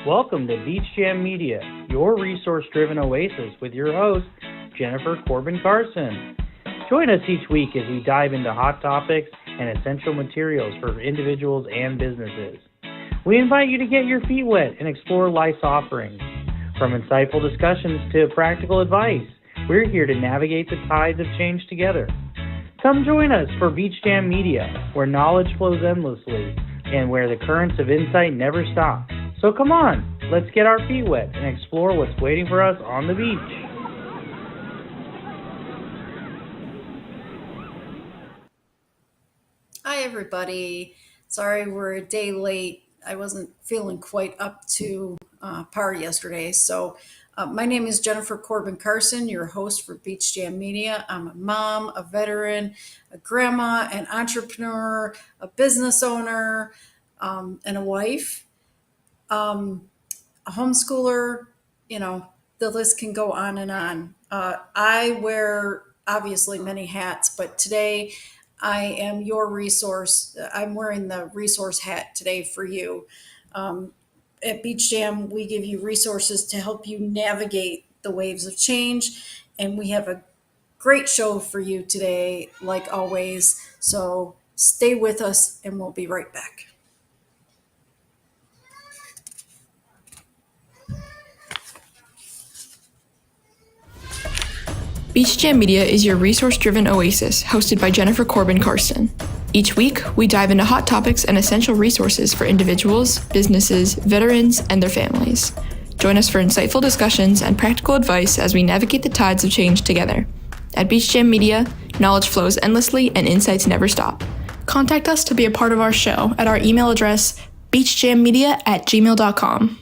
Welcome to Beach Jam Media, your resource-driven oasis with your host, Jennifer Corbin-Carson. Join us each week as we dive into hot topics and essential materials for individuals and businesses. We invite you to get your feet wet and explore life's offerings. From insightful discussions to practical advice, we're here to navigate the tides of change together. Come join us for Beach Jam Media, where knowledge flows endlessly and where the currents of insight never stop. So come on, let's get our feet wet and explore what's waiting for us on the beach. Hi, everybody. Sorry we're a day late. I wasn't feeling quite up to par yesterday. So my name is Jennifer Corbin-Carson, your host for Beach Jam Media. I'm a mom, a veteran, a grandma, an entrepreneur, a business owner, and a wife. A homeschooler, the list can go on and on. I wear obviously many hats, but today I am your resource. I'm wearing the resource hat today for you. At Beach Jam, we give you resources to help you navigate the waves of change, and we have a great show for you today, like always. So stay with us, and we'll be right back. Beach Jam Media is your resource-driven oasis, hosted by Jennifer Corbin-Carson. Each week, we dive into hot topics and essential resources for individuals, businesses, veterans, and their families. Join us for insightful discussions and practical advice as we navigate the tides of change together. At Beach Jam Media, knowledge flows endlessly and insights never stop. Contact us to be a part of our show at our email address, beachjammedia@gmail.com.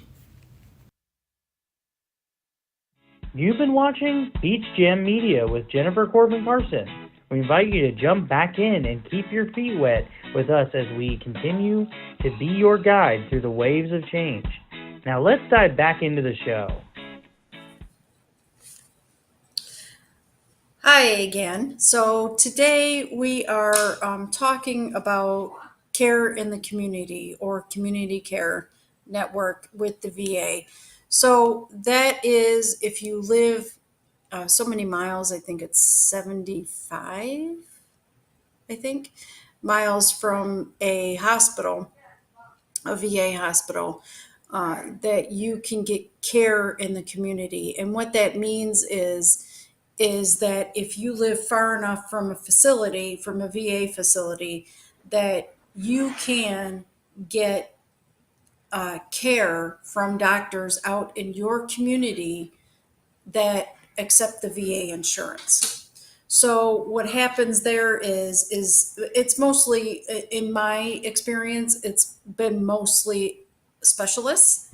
You've been watching Beach Jam Media with Jennifer Corbin-Carson. We invite you to jump back in and keep your feet wet with us as we continue to be your guide through the waves of change. Now let's dive back into the show. Hi again. So today we are talking about care in the community or community care network with the VA. So that is if you live so many miles, I think it's 75, miles from a hospital, a VA hospital, that you can get care in the community. And what that means is that if you live far enough from a facility, from a VA facility, that you can get care from doctors out in your community that accept the VA insurance. So what happens there is it's mostly, in my experience, it's been mostly specialists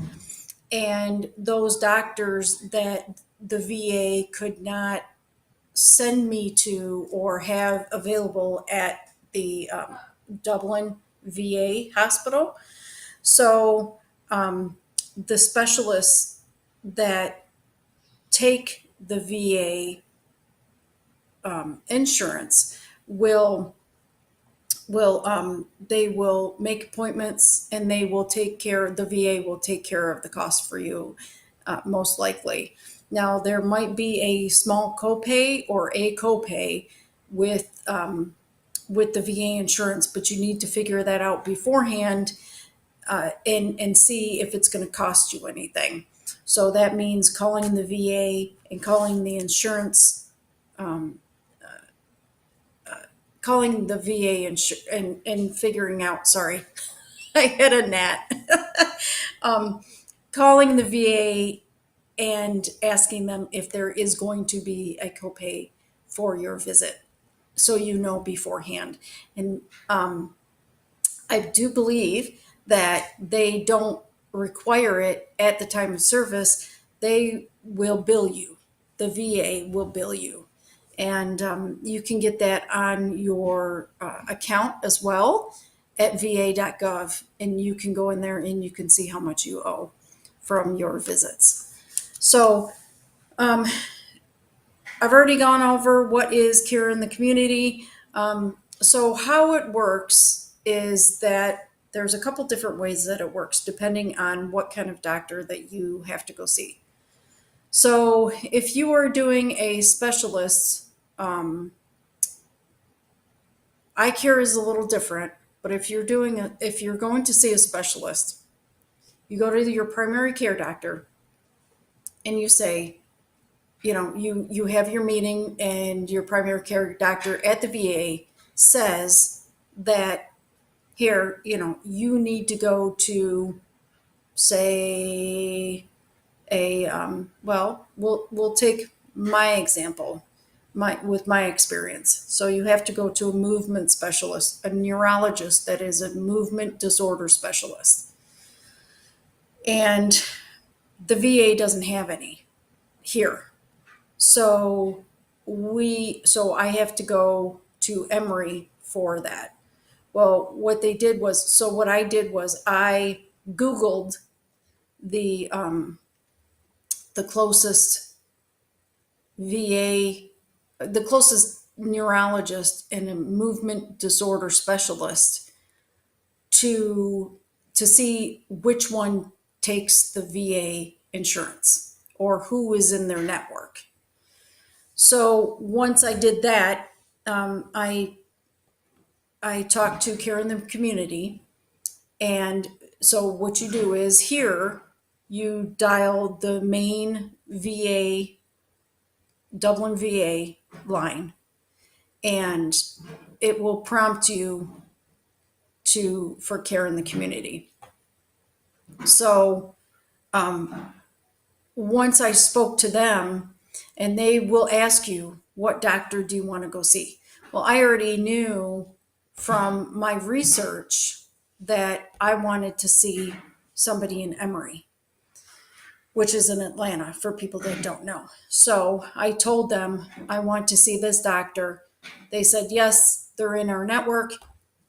and those doctors that the VA could not send me to or have available at the Dublin VA hospital. So the specialists that take the VA insurance they will make appointments and they will take care. The VA will take care of the cost for you, most likely. Now there might be a small copay or a copay with the VA insurance, but you need to figure that out beforehand and see if it's going to cost you anything. So that means calling the VA and calling the insurance, calling the VA and figuring out. Sorry, I had a gnat. Calling the VA and asking them if there is going to be a copay for your visit, so you know beforehand. And I do believe that they don't require it at the time of service. They will bill you. The VA will bill you. And you can get that on your account as well at va.gov. And you can go in there and you can see how much you owe from your visits. So I've already gone over what is care in the community. So how it works is that there's a couple different ways that it works depending on what kind of doctor that you have to go see. So if you are doing a specialist, eye care is a little different, but if you're going to see a specialist, you go to your primary care doctor and you say, you have your meeting, and your primary care doctor at the VA says that here, you need to go to, say, we'll take my example, with my experience. So you have to go to a movement specialist, a neurologist that is a movement disorder specialist. And the VA doesn't have any here. So I have to go to Emory for that. Well, what I did was I Googled the closest VA, the closest neurologist and a movement disorder specialist to see which one takes the VA insurance or who is in their network. So once I did that, I talked to Care in the Community. And so what you do is here, you dial the main VA, Dublin VA line, and it will prompt you for Care in the Community. So once I spoke to them, and they will ask you, what doctor do you want to go see? Well, I already knew from my research that I wanted to see somebody in Emory, which is in Atlanta, for people that don't know. So I told them I want to see this doctor. They said, yes, they're in our network.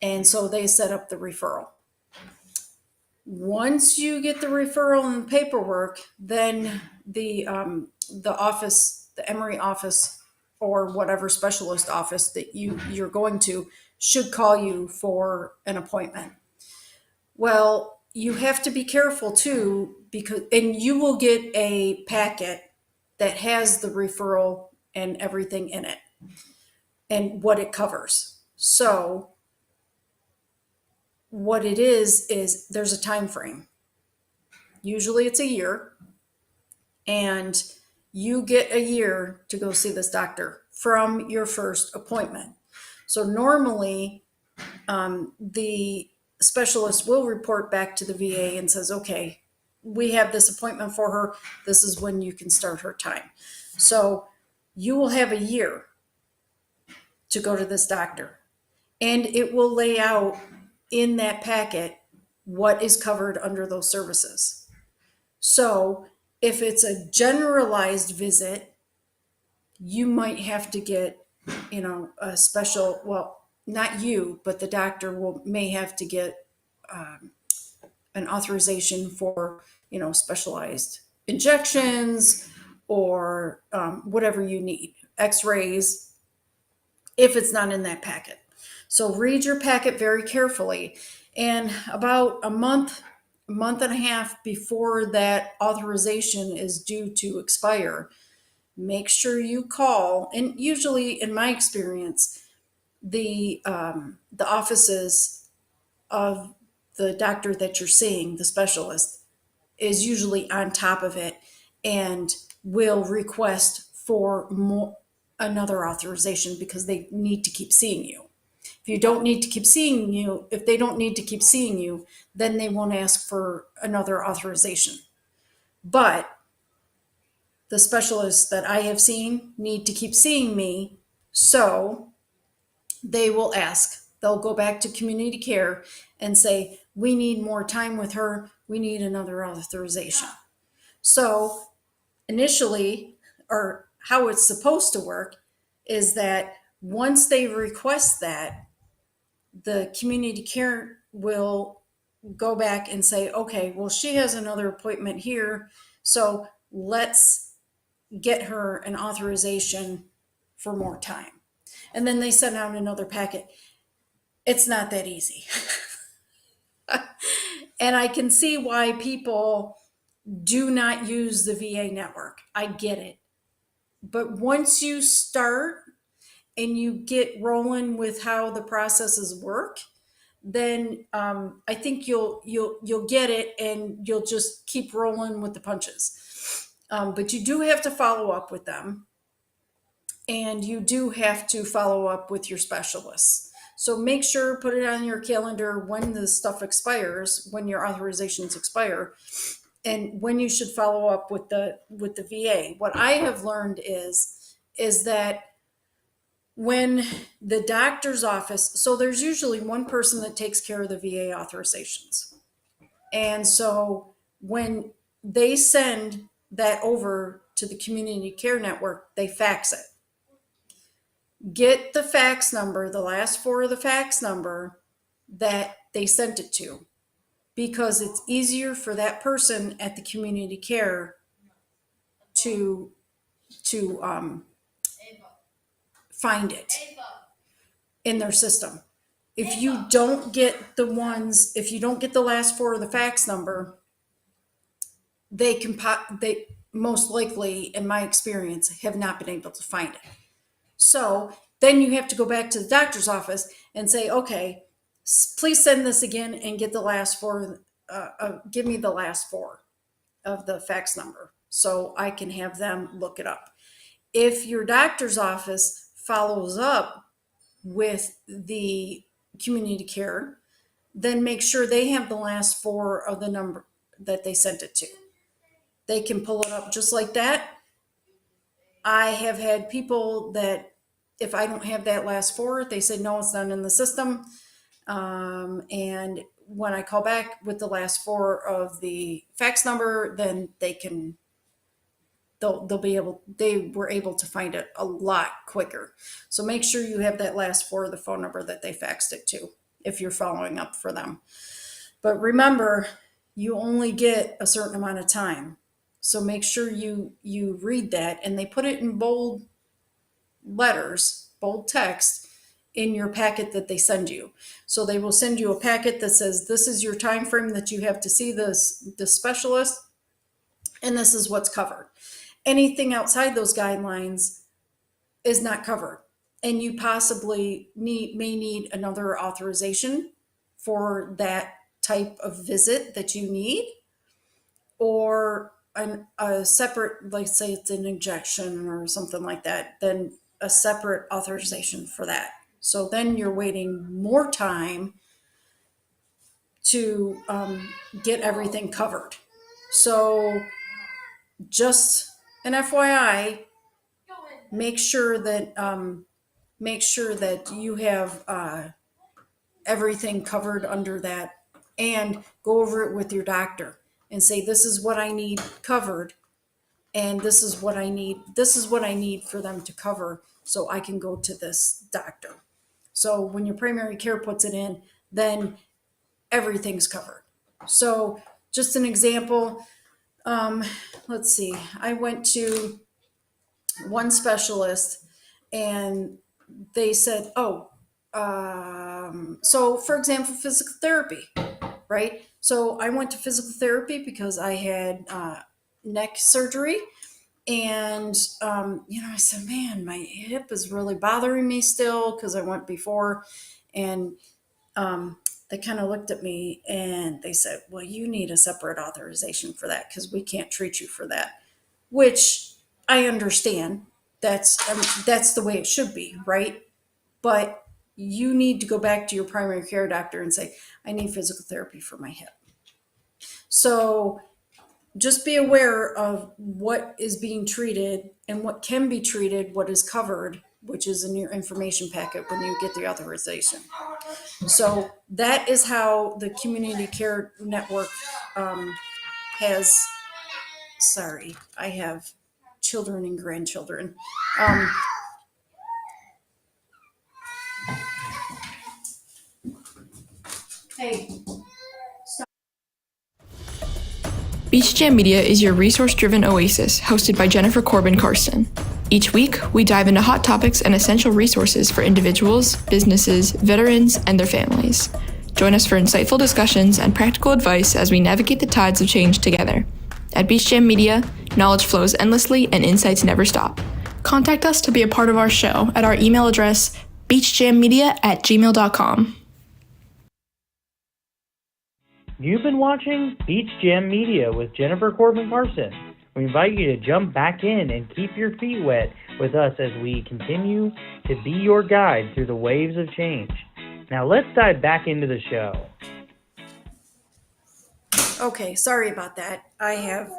And so they set up the referral. Once you get the referral and paperwork, then the office, the Emory office, or whatever specialist office that you're going to, should call you for an appointment. Well, you have to be careful too, and you will get a packet that has the referral and everything in it and what it covers. So what it is there's a time frame. Usually it's a year, and you get a year to go see this doctor from your first appointment. So normally the specialist will report back to the VA and says, okay, we have this appointment for her. This is when you can start her time. So you will have a year to go to this doctor, and it will lay out in that packet what is covered under those services. So if it's a generalized visit, you might have to get, a special, well, not you, but the doctor may have to get an authorization for, specialized injections or whatever you need, x-rays, if it's not in that packet. So read your packet very carefully. And about a month and a half before that authorization is due to expire, make sure you call. And usually, in my experience, the offices of the doctor that you're seeing, the specialist, is usually on top of it and will request for another authorization because they need to keep seeing you. If they don't need to keep seeing you, then they won't ask for another authorization. But the specialists that I have seen need to keep seeing me, so they will ask. They'll go back to community care and say, we need more time with her. We need another authorization. So initially, or how it's supposed to work, is that once they request that, the community care will go back and say, okay, well, she has another appointment here, so let's get her an authorization for more time. And then they send out another packet. It's not that easy. And I can see why people do not use the VA network. I get it. But once you start and you get rolling with how the processes work, then I think you'll get it, and you'll just keep rolling with the punches. But you do have to follow up with them, and you do have to follow up with your specialists. So make sure, put it on your calendar when the stuff expires, when your authorizations expire, and when you should follow up with the VA. What I have learned is that when the doctor's office, so there's usually one person that takes care of the VA authorizations. And so when they send that over to the community care network, they fax it. Get the fax number, the last four of the fax number that they sent it to, because it's easier for that person at the community care to find it in their system. If you don't get the last four of the fax number, they most likely, in my experience, have not been able to find it. So then you have to go back to the doctor's office and say, okay, please send this again and get the last four, give me the last four of the fax number so I can have them look it up. If your doctor's office follows up with the community care, then make sure they have the last four of the number that they sent it to. They can pull it up just like that. I have had people that, if I don't have that last four, they say, no, it's not in the system. And when I call back with the last four of the fax number, then they were able to find it a lot quicker. So make sure you have that last four of the phone number that they faxed it to, if you're following up for them. But remember, you only get a certain amount of time. So make sure you read that, and they put it in bold letters, bold text in your packet that they send you. So they will send you a packet that says, this is your time frame that you have to see the specialist, and this is what's covered. Anything outside those guidelines is not covered, and you possibly may need another authorization for that type of visit that you need, or a separate, like say it's an injection or something like that, then a separate authorization for that. So then you're waiting more time to get everything covered. So just an FYI, make sure that you have everything covered under that, and go over it with your doctor and say, this is what I need covered, and this is what I need for them to cover, so I can go to this doctor. So when your primary care puts it in, then everything's covered. So just an example, let's see, I went to one specialist and they said, so for example, physical therapy, right? So I went to physical therapy because I had neck surgery. And, I said, man, my hip is really bothering me still, because I went before. And they kind of looked at me and they said, well, you need a separate authorization for that, because we can't treat you for that, which I understand. That's the way it should be, right? But you need to go back to your primary care doctor and say, I need physical therapy for my hip. So just be aware of what is being treated and what can be treated, what is covered, which is in your information packet when you get the authorization. So that is how the community care network has, sorry, I have children and grandchildren. Hey. Beach Jam Media is your resource-driven oasis, hosted by Jennifer Corbin-Carson. Each week, we dive into hot topics and essential resources for individuals, businesses, veterans, and their families. Join us for insightful discussions and practical advice as we navigate the tides of change together. At Beach Jam Media, knowledge flows endlessly and insights never stop. Contact us to be a part of our show at our email address, beachjammedia@gmail.com. You've been watching Beach Jam Media with Jennifer Corbin-Carson. We invite you to jump back in and keep your feet wet with us as we continue to be your guide through the waves of change. Now let's dive back into the show. Okay, sorry about that. I have,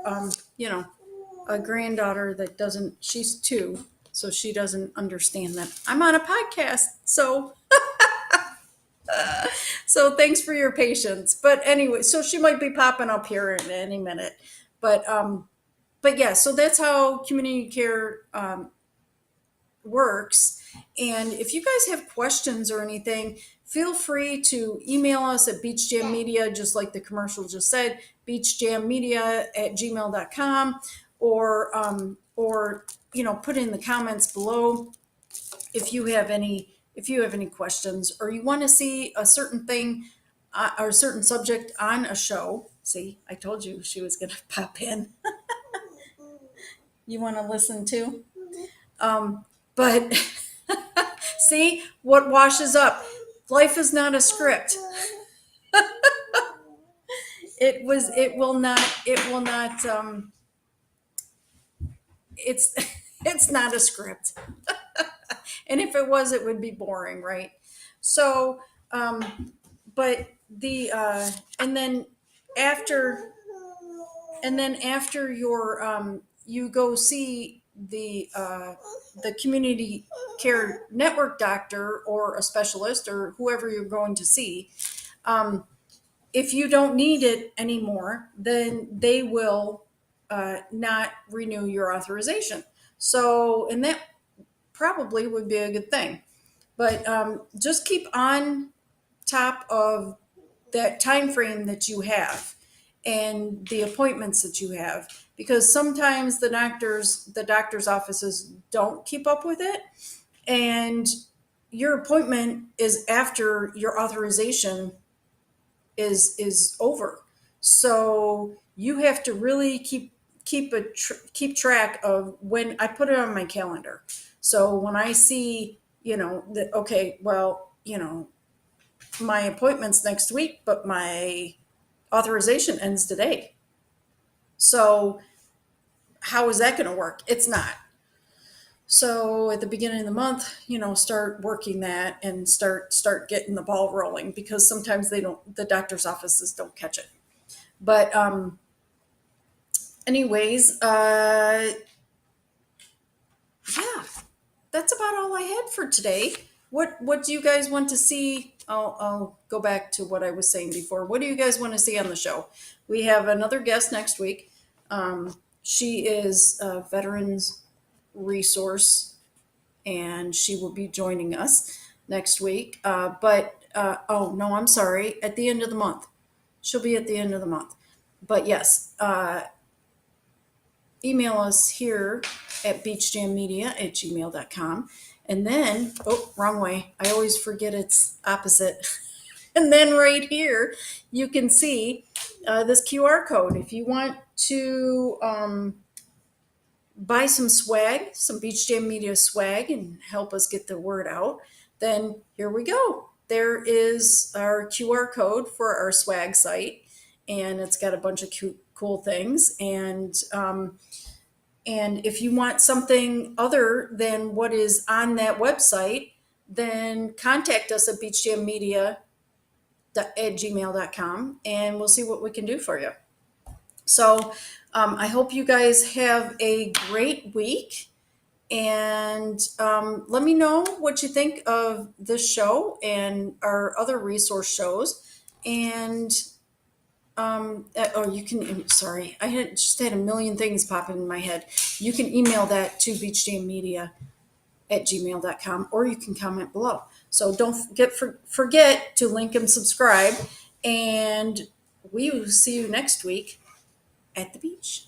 a granddaughter that she's 2, so she doesn't understand that I'm on a podcast. So, so thanks for your patience. But anyway, so she might be popping up here in any minute. But yeah, so that's how community care works. And if you guys have questions or anything, feel free to email us at beachjammedia, just like the commercial just said, beachjammedia@gmail.com, or put in the comments below if you have any questions, or you want to see a certain thing or a certain subject on a show. See, I told you she was going to pop in. You want to listen too? But see what washes up. Life is not a script. It will not, it's not a script. And if it was, it would be boring, right? So, but and then after your, you go see the community care network doctor or a specialist or whoever you're going to see. If you don't need it anymore, then they will not renew your authorization. So, and that probably would be a good thing. But just keep on top of that time frame that you have and the appointments that you have, because sometimes the doctor's offices don't keep up with it, and your appointment is after your authorization is over. So you have to really keep track of when I put it on my calendar. So when I see, that, okay, well, my appointment's next week, but my authorization ends today. So how is that going to work? It's not. So at the beginning of the month, start working that and start getting the ball rolling, because sometimes the doctor's offices don't catch it. But anyways, yeah, that's about all I had for today. What do you guys want to see? I'll go back to what I was saying before. What do you guys want to see on the show? We have another guest next week. She is a veterans resource, and she will be joining us next week. Oh no, I'm sorry. At the end of the month, she'll be at the end of the month. But yes, email us here at beachjammedia@gmail.com. And then, wrong way. I always forget it's opposite. And then right here, you can see this QR code. If you want to buy some swag, some Beach Jam Media swag, and help us get the word out, then here we go. There is our QR code for our swag site, and it's got a bunch of cool things. And if you want something other than what is on that website, then contact us at beachjammedia@gmail.com, and we'll see what we can do for you. So I hope you guys have a great week, and let me know what you think of this show and our other resource shows. And you can, sorry, I just had a million things popping in my head. You can email that to beachjammedia@gmail.com, or you can comment below. So don't forget to link and subscribe, and we will see you next week at the beach.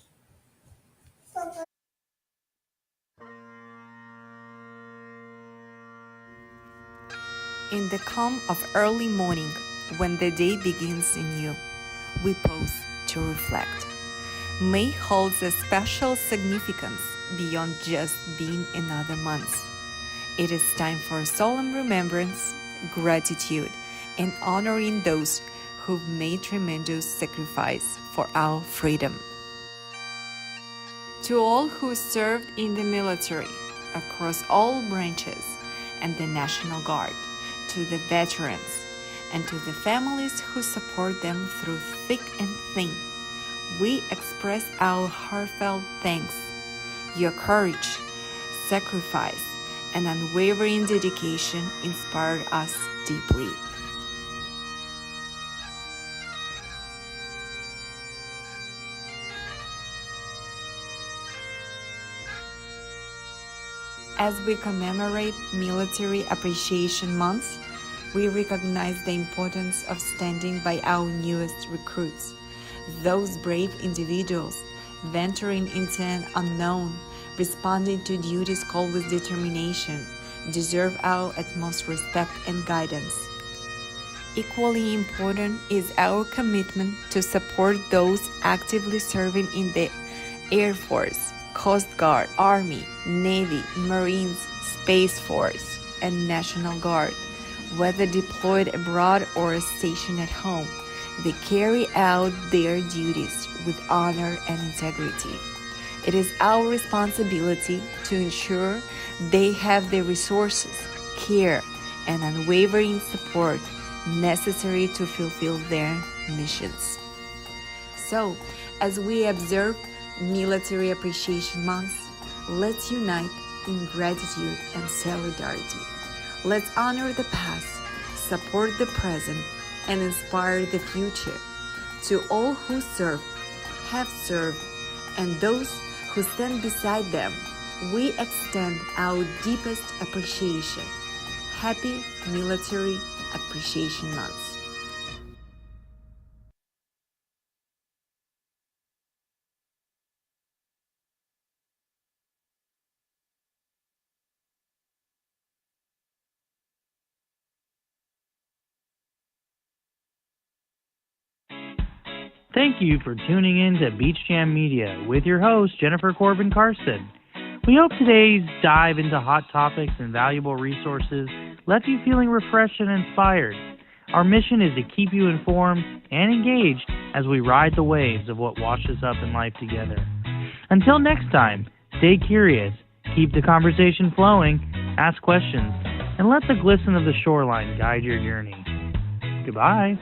In the calm of early morning, when the day begins anew, we pause to reflect. May holds a special significance beyond just being another month. It is time for solemn remembrance, gratitude, and honoring those who've made tremendous sacrifice for our freedom. To all who served in the military, across all branches, and the National Guard, to the veterans, and to the families who support them through thick and thin, we express our heartfelt thanks. Your courage, sacrifice, and unwavering dedication inspired us deeply. As we commemorate Military Appreciation Month, we recognize the importance of standing by our newest recruits. Those brave individuals venturing into an unknown, responding to duties called with determination, deserve our utmost respect and guidance. Equally important is our commitment to support those actively serving in the Air Force, Coast Guard, Army, Navy, Marines, Space Force, and National Guard. Whether deployed abroad or stationed at home, they carry out their duties with honor and integrity. It is our responsibility to ensure they have the resources, care, and unwavering support necessary to fulfill their missions. So, as we observe Military Appreciation Month, let's unite in gratitude and solidarity. Let's honor the past, support the present, and inspire the future. To all who serve, have served, and those who stand beside them, we extend our deepest appreciation. Happy Military Appreciation Month. Thank you for tuning in to Beach Jam Media with your host, Jennifer Corbin-Carson. We hope today's dive into hot topics and valuable resources left you feeling refreshed and inspired. Our mission is to keep you informed and engaged as we ride the waves of what washes up in life together. Until next time, stay curious, keep the conversation flowing, ask questions, and let the glisten of the shoreline guide your journey. Goodbye.